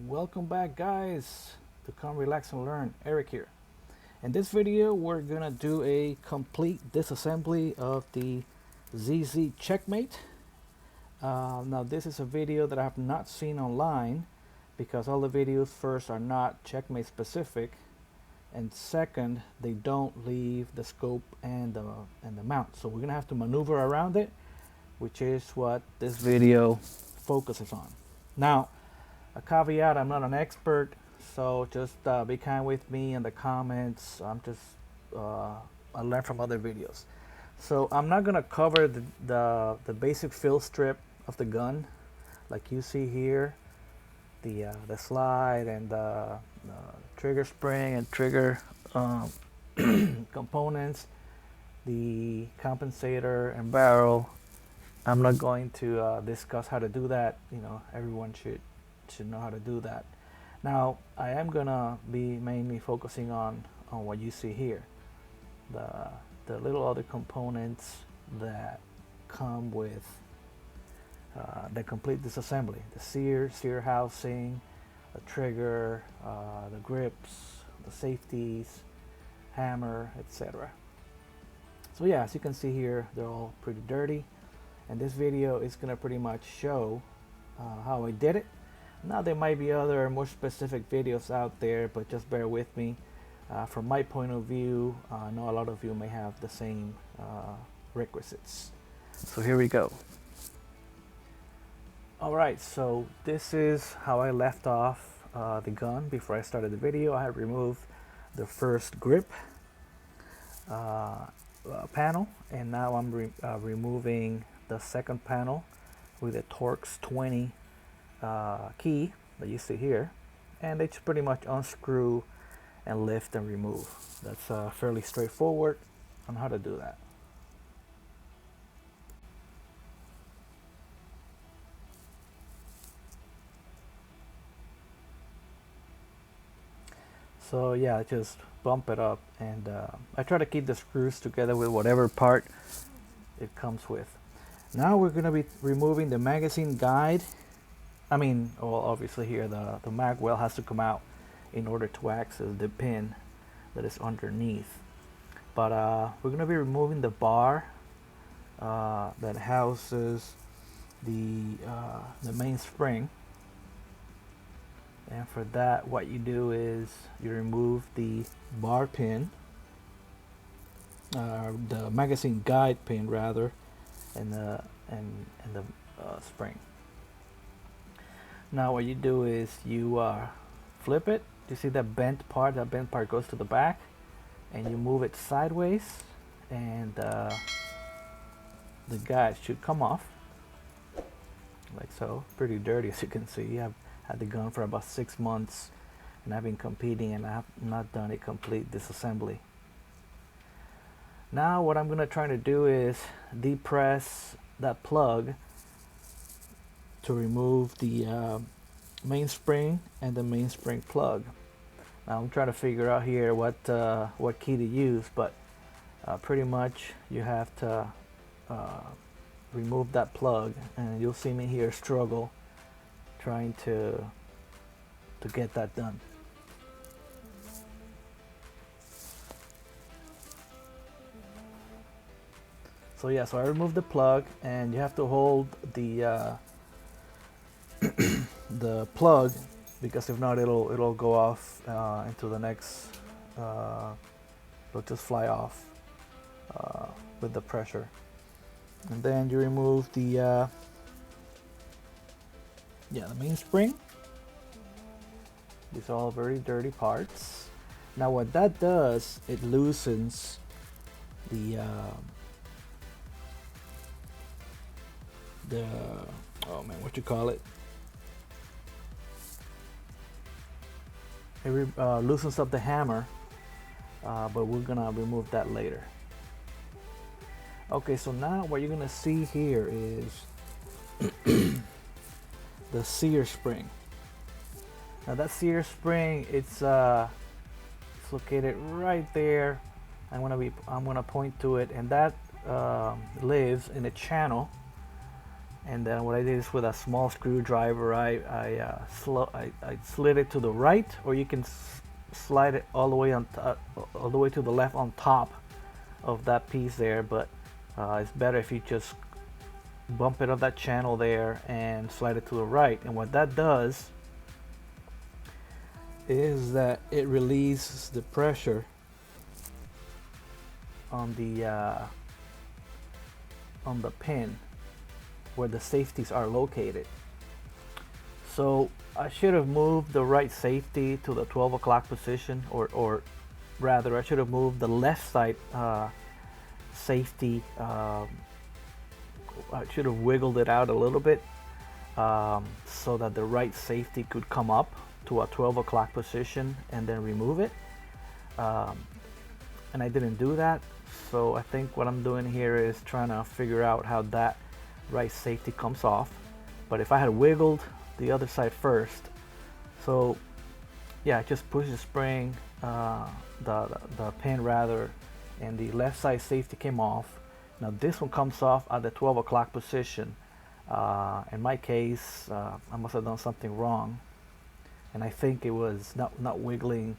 Welcome back, guys, to Come Relax and Learn. Eric here. In this video we're gonna do a complete disassembly of the CZ Checkmate. Now this is a video that I have not seen online because all the videos first are not Checkmate specific, and second they don't leave the scope and the mount, so we're gonna have to maneuver around it, which is what this video focuses on. Now, a caveat, I'm not an expert, so just be kind with me in the comments. I learn from other videos. So I'm not gonna cover the basic fill strip of the gun, like you see here, the slide and the trigger spring and trigger components, the compensator and barrel. I'm not going to discuss how to do that. You know, everyone should know how to do that. Now I am gonna be mainly focusing on what you see here, the little other components that come with the complete disassembly: the sear housing, the trigger, the grips, the safeties, hammer, etc. So yeah, as you can see here, they're all pretty dirty, and this video is gonna pretty much show how I did it. Now there might be other more specific videos out there, but just bear with me. From my point of view, I know a lot of you may have the same requisites. So here we go. Alright, so this is how I left off the gun before I started the video. I had removed the first grip panel, and now I'm removing the second panel with the Torx 20 key that you see here, and they just pretty much unscrew and lift and remove. That's fairly straightforward on how to do that. So yeah, just bump it up, and I try to keep the screws together with whatever part it comes with. Now we're going to be removing the magazine guide. I mean, well, obviously here the mag well has to come out in order to access the pin that is underneath. But we're going to be removing the bar that houses the main spring. And for that, what you do is you remove the bar pin, the magazine guide pin rather, and the spring. Now what you do is you flip it. You see that bent part? That bent part goes to the back, and you move it sideways, and the guide should come off like so. Pretty dirty, as you can see. I've had the gun for about 6 months, and I've been competing, and I've not done a complete disassembly. Now what I'm gonna try to do is depress that plug to remove the main spring and the main spring plug. Now I'm trying to figure out here what key to use, but pretty much you have to remove that plug, and you'll see me here struggle trying to get that done. So yeah, so I removed the plug, and you have to hold the the plug, because if not it'll go off into the next, it'll just fly off with the pressure. And then you remove the main spring. These are all very dirty parts. Now what that does, it loosens the oh man, what you call it? It loosens up the hammer, but we're gonna remove that later. Okay, so now what you're gonna see here is the sear spring. Now that sear spring, it's located right there. I'm gonna point to it, and that lives in a channel And then what I did is with a small screwdriver, I slid it to the right, or you can slide it all the way all the way to the left on top of that piece there. But it's better if you just bump it up that channel there and slide it to the right. And what that does is that it releases the pressure on the pin where the safeties are located. So I should have moved the right safety to the 12 o'clock position, or rather I should have moved the left side safety. I should have wiggled it out a little bit so that the right safety could come up to a 12 o'clock position and then remove it. And I didn't do that. So I think what I'm doing here is trying to figure out how that right safety comes off. But if I had wiggled the other side first, so yeah, just push the spring, the pin rather, and the left side safety came off. Now this one comes off at the 12 o'clock position. In my case, I must have done something wrong, and I think it was not wiggling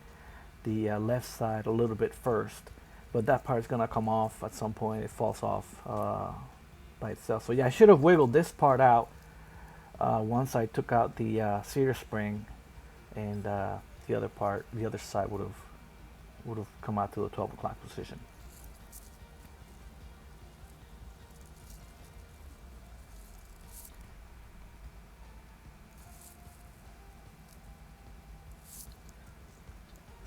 the left side a little bit first. But that part's gonna come off at some point. It falls off by itself. So yeah, I should have wiggled this part out once I took out the sear spring, and the other side would have come out to the 12 o'clock position.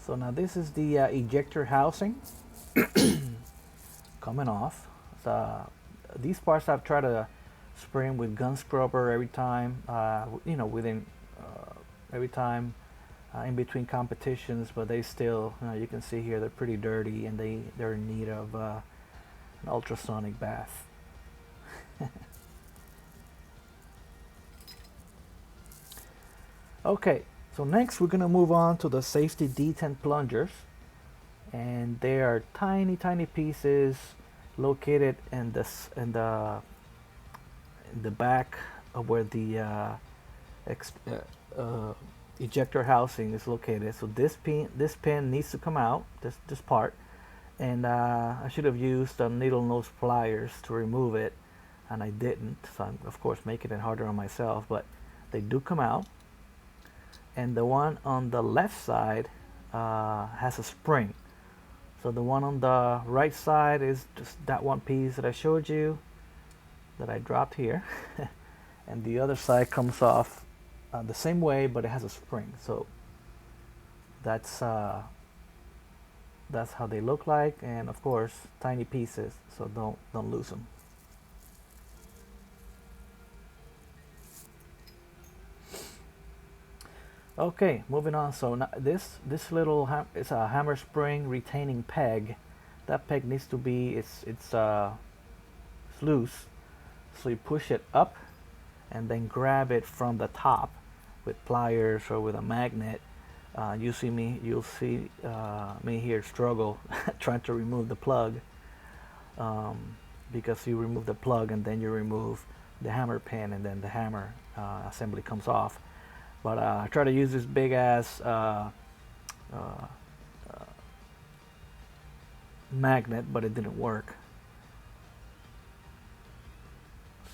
So now this is the ejector housing coming off. These parts I've tried to spray with gun scrubber every time, within every time in between competitions, but they still, you can see here, they're pretty dirty, and they're in need of an ultrasonic bath. Okay, so next we're going to move on to the safety detent plungers, and they are tiny pieces located in the back of where the ejector housing is located. So this pin needs to come out, this part, and I should have used needle nose pliers to remove it, and I didn't, so I'm of course making it harder on myself, but they do come out. And the one on the left side has a spring. So the one on the right side is just that one piece that I showed you that I dropped here. And the other side comes off the same way, but it has a spring. So that's how they look like, and of course tiny pieces, so don't lose them. Okay, moving on. So now this little it's a hammer spring retaining peg. That peg needs to be it's loose, so you push it up and then grab it from the top with pliers or with a magnet. You'll see me here struggle trying to remove the plug, because you remove the plug and then you remove the hammer pin, and then the hammer assembly comes off. But I try to use this big ass magnet, but it didn't work.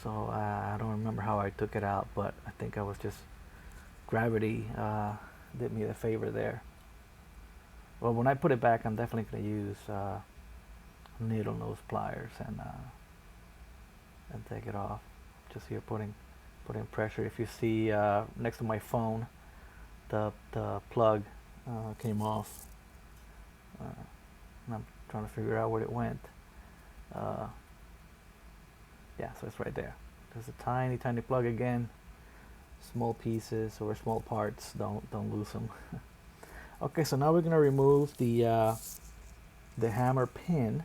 So I don't remember how I took it out, but I think I was just gravity did me the favor there. Well, when I put it back, I'm definitely going to use needle nose pliers and take it off. Just here putting pressure. If you see next to my phone, the plug came off, and I'm trying to figure out where it went. Yeah, so it's right there. There's a tiny plug again. Small pieces or small parts, don't lose them. Okay, so now we're gonna remove the hammer pin,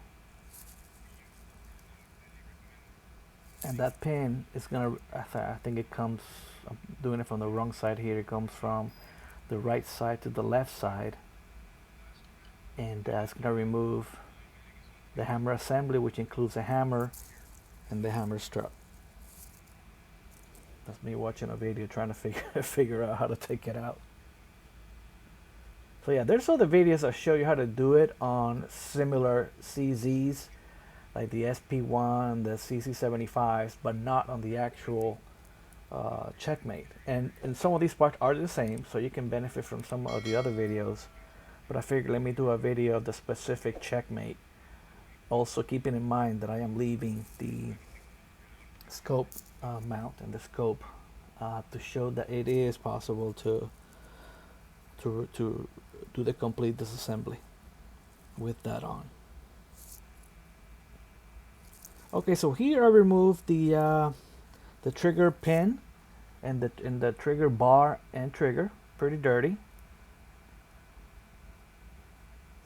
and that pin is gonna, I think it comes, I'm doing it from the wrong side here, it comes from the right side to the left side, and it's gonna remove the hammer assembly, which includes the hammer and the hammer strut. That's me watching a video trying to figure out how to take it out. So yeah, there's other videos that show you how to do it on similar CZs, like the SP1, the CC75s, but not on the actual Czechmate. And some of these parts are the same, so you can benefit from some of the other videos. But I figured let me do a video of the specific Czechmate. Also keeping in mind that I am leaving the scope mount and the scope to show that it is possible to do the complete disassembly with that on. Okay, so here I removed the trigger pin and the trigger bar and trigger. Pretty dirty.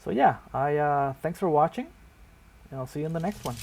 So yeah, thanks for watching, and I'll see you in the next one.